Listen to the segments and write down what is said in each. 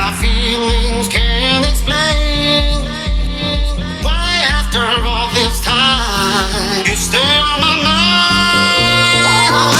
My feelings can't explain why after all this time you stay on my mind. Oh.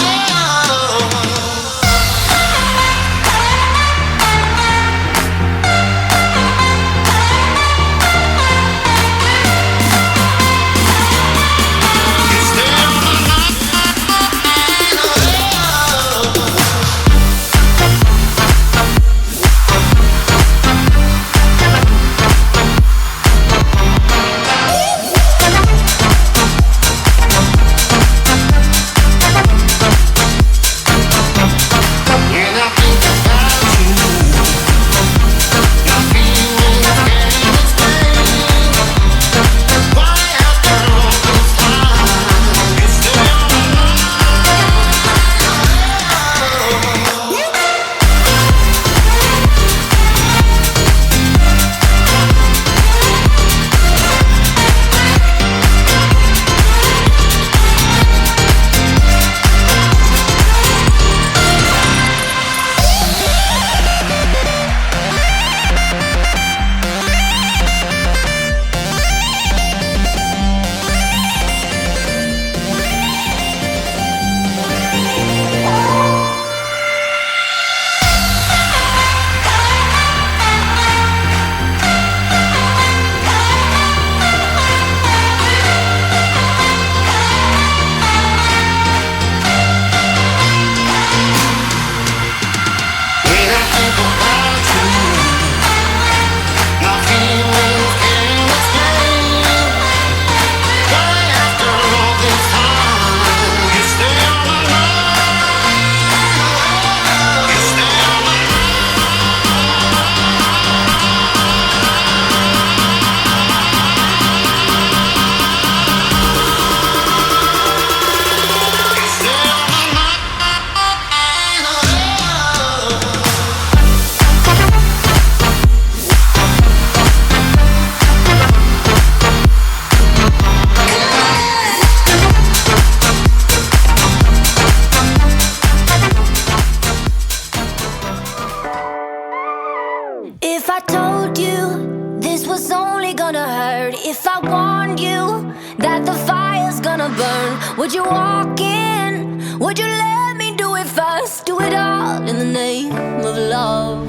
If I told you this was only gonna hurt, if I warned you that the fire's gonna burn, would you walk in? Would you let me do it first? Do it all in the name of love.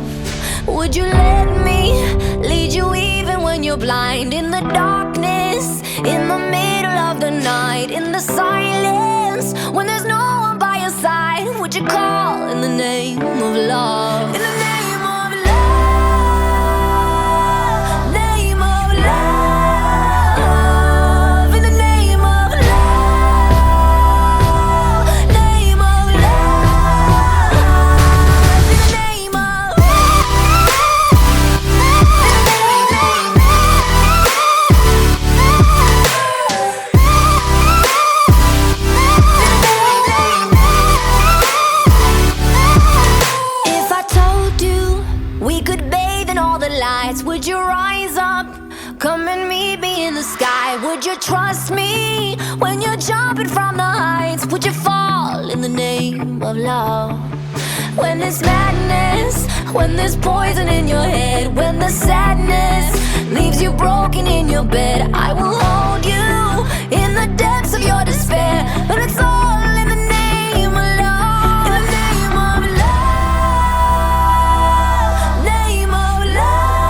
Would you let me lead you even when you're blind? In the darkness, in the middle of the night, in the silence, when there's no one by your side, would you call in the name of love? In the name of love, name of love, in the name of love, name of love, in the name of If I told you we could bathe in all the lights, would you rise up? Come and meet me in the sky. Would you trust me when you're jumping from the heights? Would you fall in the name of love? When there's madness, when there's poison in your head, when the sadness leaves you broken in your bed, I will hold you in the depths of your despair. But it's all in the name of love. In the name of love, name of love,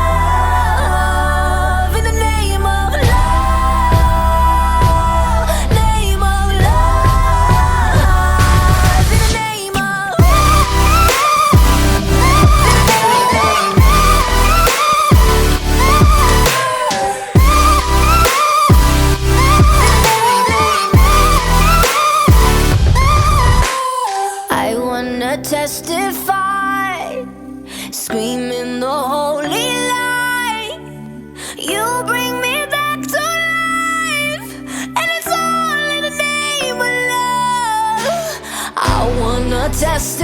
in the name of love, name of love, in the name of I wanna testify, screaming the holy light. You bring me back to life, and it's all in the name of love. I wanna testify,